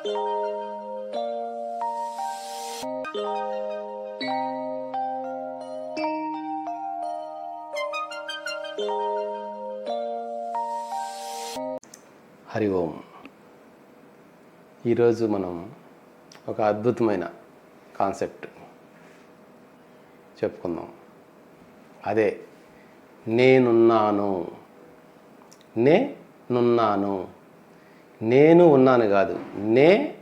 హరి ఓం. ఈరోజు మనం ఒక అద్భుతమైన కాన్సెప్ట్ చెప్పుకుందాం. అదే నేనున్నాను. నేనున్నాను. నేను ఉన్నాను కాదు, నేనున్నాను.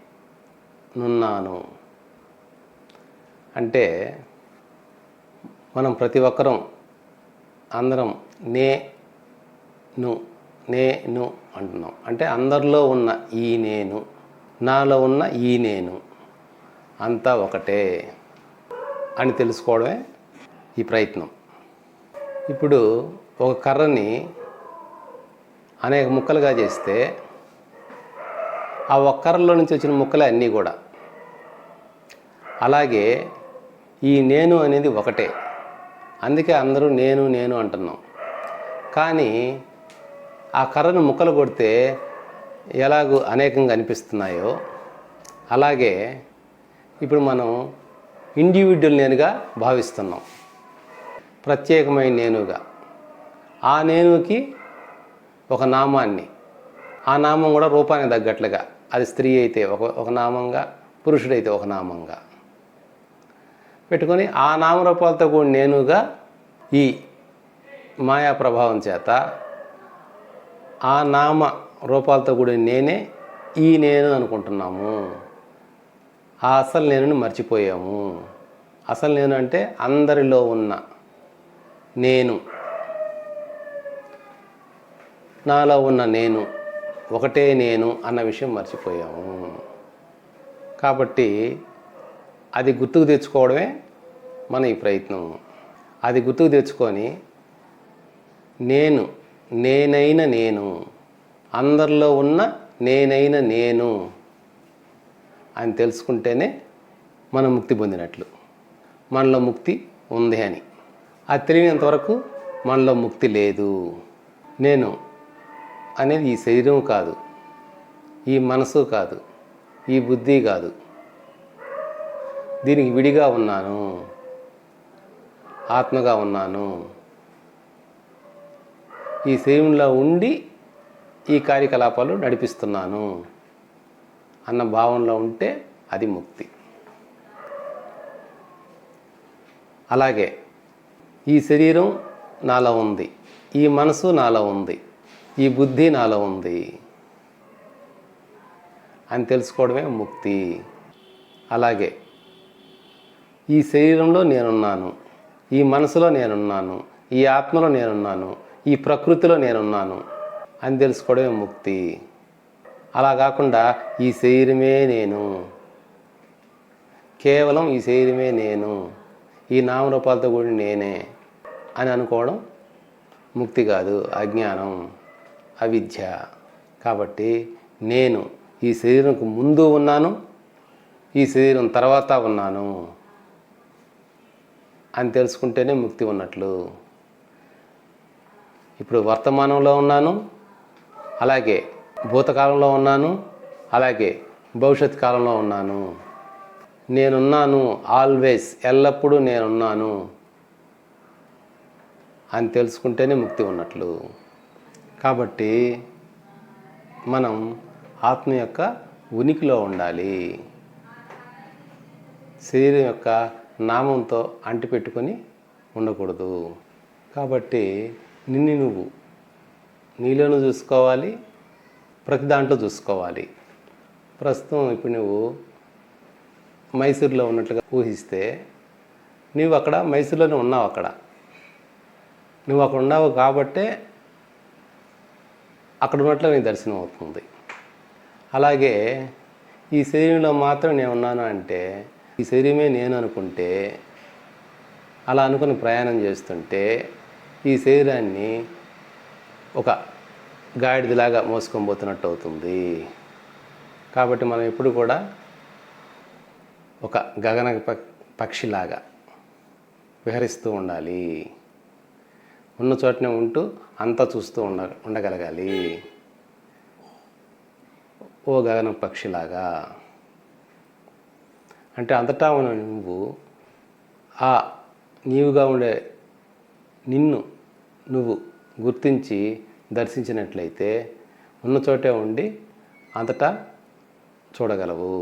అంటే మనం ప్రతి ఒక్కరం అందరం నేను అంటున్నాం. అంటే అందరిలో ఉన్న ఈ నేను, నాలో ఉన్న ఈ నేను అంతా ఒకటే అని తెలుసుకోవడమే ఈ ప్రయత్నం. ఇప్పుడు ఒక కర్రని అనేక ముక్కలుగా చేస్తే ఆ ఒక్క కర్రలో నుంచి వచ్చిన ముక్కలే అన్నీ కూడా. అలాగే ఈ నేను అనేది ఒకటే, అందుకే అందరూ నేను నేను అంటున్నాం. కానీ ఆ కర్రను ముక్కలు కొడితే ఎలాగూ అనేకంగా అనిపిస్తున్నాయో అలాగే ఇప్పుడు మనం ఇండివిజువల్ నేనుగా భావిస్తున్నాం, ప్రత్యేకమైన నేనుగా. ఆ నేనుకి ఒక నామాన్ని, ఆ నామం కూడా రూపానికి తగ్గట్లుగా, అది స్త్రీ అయితే ఒక నామంగా, పురుషుడైతే ఒక నామంగా పెట్టుకొని ఆ నామరూపాలతో కూడిన నేనుగా ఈ మాయా ప్రభావం చేత ఆ నామ రూపాలతో కూడిన నేనే ఈ నేను అనుకుంటున్నాము. ఆ అసలు నేనుని మర్చిపోయాము. అసలు నేను అంటే అందరిలో ఉన్న నేను, నాలో ఉన్న నేను, ఒకటే నేను అన్న విషయం మర్చిపోయాము. కాబట్టి అది గుర్తుకు తెచ్చుకోవడమే మన ఈ ప్రయత్నం. అది గుర్తుకు తెచ్చుకొని నేనైన నేను, అందరిలో ఉన్న నేనైన నేను అని తెలుసుకుంటేనే మనం ముక్తి పొందినట్లు. మనలో ముక్తి ఉంది అని అది తెలియనంతవరకు మనలో ముక్తి లేదు. నేను అనేది ఈ శరీరం కాదు, ఈ మనసు కాదు, ఈ బుద్ధి కాదు. దీనికి విడిగా ఉన్నాను, ఆత్మగా ఉన్నాను. ఈ శరీరంలో ఉండి ఈ కార్యకలాపాలు నడిపిస్తున్నాను అన్న భావనలో ఉంటే అది ముక్తి. అలాగే ఈ శరీరం నాలో ఉంది, ఈ మనసు నాలో ఉంది, ఈ బుద్ధి నాలో ఉంది అని తెలుసుకోవడమే ముక్తి. అలాగే ఈ శరీరంలో నేనున్నాను, ఈ మనసులో నేనున్నాను, ఈ ఆత్మలో నేనున్నాను, ఈ ప్రకృతిలో నేనున్నాను అని తెలుసుకోవడమే ముక్తి. అలా కాకుండా ఈ శరీరమే నేను, కేవలం ఈ శరీరమే నేను, ఈ నామరూపాలతో కూడిన నేనే అని అనుకోవడం ముక్తి కాదు, అజ్ఞానం, అవిద్య. కాబట్టి నేను ఈ శరీరంకు ముందు ఉన్నాను, ఈ శరీరం తర్వాత ఉన్నాను అని తెలుసుకుంటేనే ముక్తి ఉన్నట్లు. ఇప్పుడు వర్తమానంలో ఉన్నాను, అలాగే భూతకాలంలో ఉన్నాను, అలాగే భవిష్యత్ కాలంలో ఉన్నాను. నేనున్నాను, ఆల్వేస్, ఎల్లప్పుడూ నేనున్నాను అని తెలుసుకుంటేనే ముక్తి ఉన్నట్లు. కాబట్టి మనం ఆత్మ యొక్క ఉనికిలో ఉండాలి, శరీరం యొక్క నామంతో అంటిపెట్టుకొని ఉండకూడదు. కాబట్టి నిన్ను నువ్వు నీలోనూ చూసుకోవాలి, ప్రతి దాంట్లో చూసుకోవాలి. ప్రస్తుతం ఇప్పుడు నువ్వు మైసూర్లో ఉన్నట్లుగా ఊహిస్తే నువ్వు అక్కడ మైసూర్లోనే ఉన్నావు. నువ్వు అక్కడ ఉన్నావు కాబట్టే అక్కడ ఉన్నట్లు నీ దర్శనం అవుతుంది. అలాగే ఈ శరీరంలో మాత్రం నేను ఉన్నాను అంటే ఈ శరీరమే నేను అనుకుంటే, అలా అనుకుని ప్రయాణం చేస్తుంటే ఈ శరీరాన్ని ఒక గాడిదలాగా మోసుకొని పోతున్నట్టు అవుతుంది. కాబట్టి మనం ఎప్పుడు కూడా ఒక గగన పక్షిలాగా విహరిస్తూ ఉండాలి. ఉన్న చోటనే ఉంటూ అంతా చూస్తూ ఉండగలగాలి. ఓ గగన పక్షిలాగా. అంటే అంతటా ఉన్న నువ్వు ఆ నీవుగా ఉండే నిన్ను నువ్వు గుర్తించి దర్శించినట్లయితే ఉన్న చోటే ఉండి అంతటా చూడగలవు.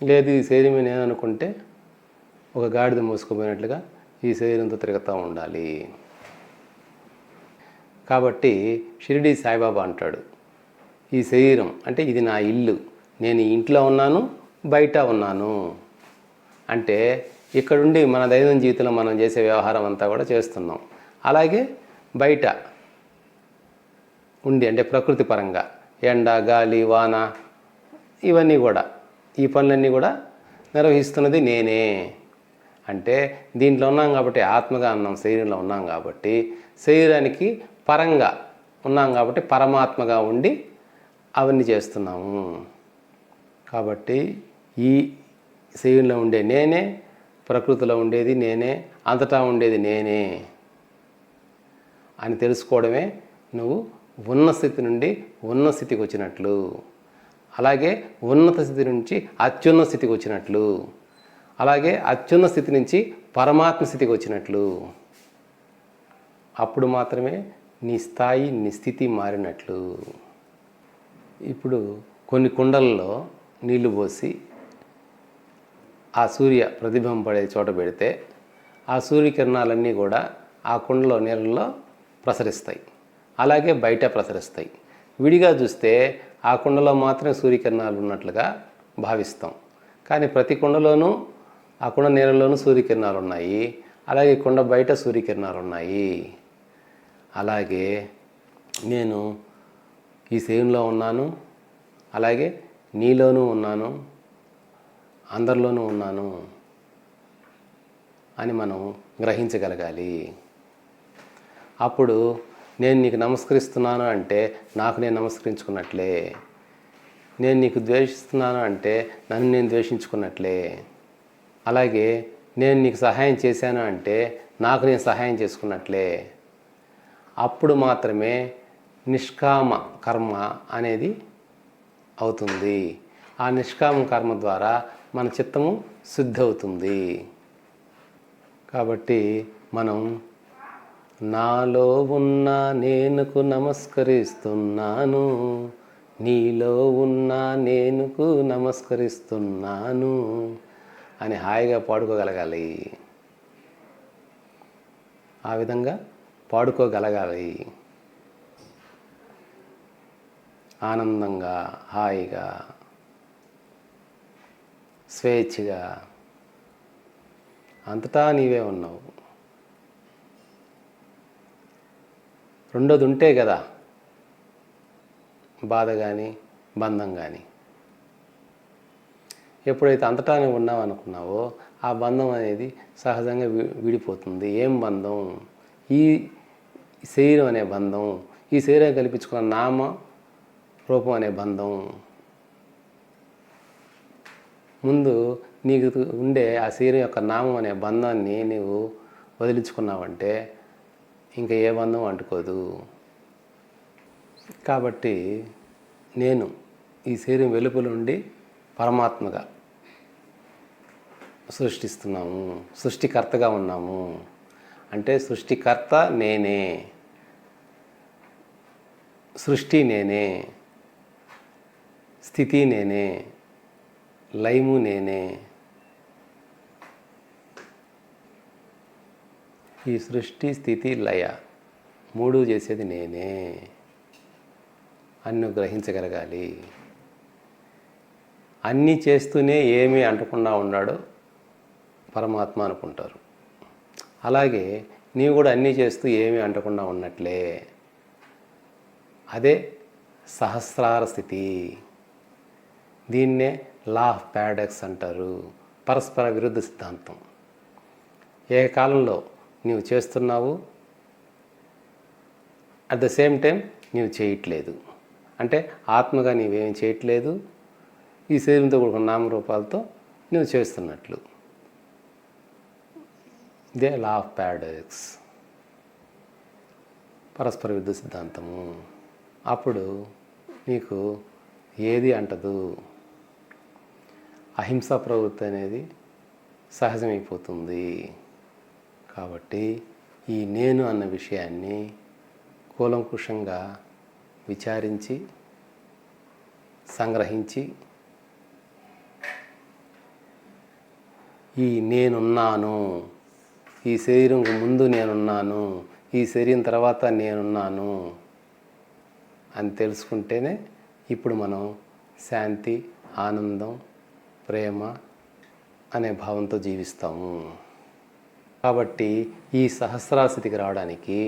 లేదు ఈ శరీరమే నేను అనుకుంటే ఒక గాడిద మోసుకుపోయినట్లుగా ఈ శరీరంతో తిరుగుతూ ఉండాలి. కాబట్టి షిరిడి సాయిబాబా అంటాడు, ఈ శరీరం అంటే ఇది నా ఇల్లు, నేను ఇంట్లో ఉన్నాను, బయట ఉన్నాను. అంటే ఇక్కడుండి మన దైనందిన జీవితంలో మనం చేసే వ్యవహారం అంతా కూడా చేస్తున్నాం. అలాగే బయట ఉండి అంటే ప్రకృతి పరంగా ఎండ, గాలి, వాన ఇవన్నీ కూడా ఈ పనులన్నీ కూడా నిర్వహిస్తున్నది నేనే. అంటే దీంట్లో ఉన్నాం కాబట్టి ఆత్మగా ఉన్నాం, శరీరంలో ఉన్నాం కాబట్టి శరీరానికి పరంగా ఉన్నాం కాబట్టి పరమాత్మగా ఉండి అవన్నీ చేస్తున్నాము. కాబట్టి ఈ శరీరంలో ఉండే నేనే, ప్రకృతిలో ఉండేది నేనే, అంతటా ఉండేది నేనే అని తెలుసుకోవడమే నువ్వు ఉన్న స్థితి నుండి ఉన్న స్థితికి వచ్చినట్లు. అలాగే ఉన్నత స్థితి నుంచి అత్యున్నత స్థితికి వచ్చినట్లు. అలాగే అత్యున్నత స్థితి నుంచి పరమాత్మ స్థితికి వచ్చినట్లు. అప్పుడు మాత్రమే నీ స్థాయి, నీ స్థితి మారినట్లు. ఇప్పుడు కొన్ని కుండలలో నీళ్లు పోసి ఆ సూర్య ప్రతిబింబం పడే చోట పెడితే ఆ సూర్యకిరణాలన్నీ కూడా ఆ కుండలో నీళ్ళల్లో ప్రసరిస్తాయి. అలాగే బయట ప్రసరిస్తాయి. విడిగా చూస్తే ఆ కుండలో మాత్రమే సూర్యకిరణాలు ఉన్నట్లుగా భావిస్తాం. కానీ ప్రతి కుండలోనూ ఆ కుండ నీళ్ళలోనూ సూర్యకిరణాలు ఉన్నాయి. అలాగే కుండ బయట సూర్యకిరణాలు ఉన్నాయి. అలాగే నేను ఈ శరీరంలో ఉన్నాను, అలాగే నీలోనూ ఉన్నాను, అందరిలోనూ ఉన్నాను అని మనం గ్రహించగలగాలి. అప్పుడు నేను నీకు నమస్కరిస్తున్నాను అంటే నాకు నేను నమస్కరించుకున్నట్లే. నేను నీకు ద్వేషిస్తున్నాను అంటే నన్ను నేను ద్వేషించుకున్నట్లే. అలాగే నేను నీకు సహాయం చేశాను అంటే నాకు నేను సహాయం చేసుకున్నట్లే. అప్పుడు మాత్రమే నిష్కామ కర్మ అనేది అవుతుంది. ఆ నిష్కామ కర్మ ద్వారా మన చిత్తము శుద్ధి అవుతుంది. కాబట్టి మనం నాలో ఉన్న నేనుకు నమస్కరిస్తున్నాను, నీలో ఉన్న నేనుకు నమస్కరిస్తున్నాను అని హాయిగా పాడుకోగలగాలి. ఆ విధంగా పాడుకోగలగాలి. ఆనందంగా, హాయిగా, స్వేచ్ఛగా అంతటా నీవే ఉన్నావు. రెండోది ఉంటే కదా బాధ కానీ బంధం కానీ. ఎప్పుడైతే అంతటా నువ్వు ఉన్నావు అనుకున్నావో ఆ బంధం అనేది సహజంగా విడిపోతుంది. ఏం బంధం? ఈ శరీరం అనే బంధం, ఈ శరీరం కల్పించుకున్న నామ రూపం అనే బంధం. ముందు నీకు ఉండే ఆ శరీరం యొక్క నామం అనే బంధాన్ని నీవు వదిలించుకున్నావంటే ఇంకా ఏ బంధం అంటుకోదు. కాబట్టి నేను ఈ శరీరం వెలుపల ఉండి పరమాత్మగా సృష్టిస్తున్నాము, సృష్టికర్తగా ఉన్నాము. అంటే సృష్టికర్త నేనే, సృష్టి నేనే, స్థితి నేనే, లయము నేనే. ఈ సృష్టి, స్థితి, లయ మూడు చేసేది నేనే అని నువ్వు గ్రహించగలగాలి. అన్నీ చేస్తూనే ఏమీ అంటకుండా ఉన్నాడో పరమాత్మ అనుకుంటారు. అలాగే నీవు కూడా అన్నీ చేస్తూ ఏమీ అంటకుండా ఉన్నట్లే. అదే సహస్రార స్థితి. దీన్నే లా ఆఫ్ పారాడాక్స్ అంటారు, పరస్పర విరుద్ధ సిద్ధాంతం. ఏకకాలంలో నీవు చేస్తున్నావు, అట్ ద సేమ్ టైం నీవు చేయట్లేదు. అంటే ఆత్మగా నీవేమి చేయట్లేదు, ఈ శరీరంతో కూడుకున్న నామరూపాలతో నువ్వు చేస్తున్నట్లు. ఇదే లా ఆఫ్ పారాడాక్స్, పరస్పర విరుద్ధ సిద్ధాంతము. అప్పుడు నీకు ఏది అంటదు. అహింసా ప్రవృత్తి అనేది సహజమైపోతుంది. కాబట్టి ఈ నేను అన్న విషయాన్ని కూలంకుషంగా విచారించి సంగ్రహించి ఈ నేనున్నాను, ఈ శరీరం ముందు నేనున్నాను, ఈ శరీరం తర్వాత నేనున్నాను అని తెలుసుకుంటేనే ఇప్పుడు మనం శాంతి, ఆనందం, ప్రేమ అనే భావంతో జీవిస్తాము. కాబట్టి ఈ సహస్రాస్థితికి రావడానికి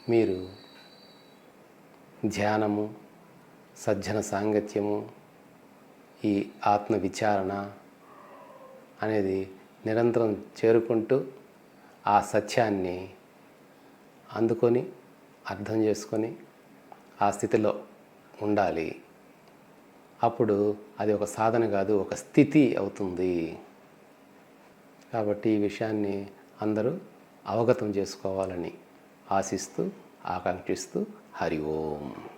మీరు ధ్యానము, సజ్జన సాంగత్యము, ఈ ఆత్మ విచారణ అనేది నిరంతరం చేరుకుంటూ ఆ సత్యాన్ని అందుకొని అర్థం చేసుకొని ఆ స్థితిలో ఉండాలి. అప్పుడు అది ఒక సాధన కాదు, ఒక స్థితి అవుతుంది. కాబట్టి ఈ విషయాన్ని అందరూ అవగతం చేసుకోవాలని ఆశిస్తూ ఆకాంక్షిస్తూ హరి ఓం.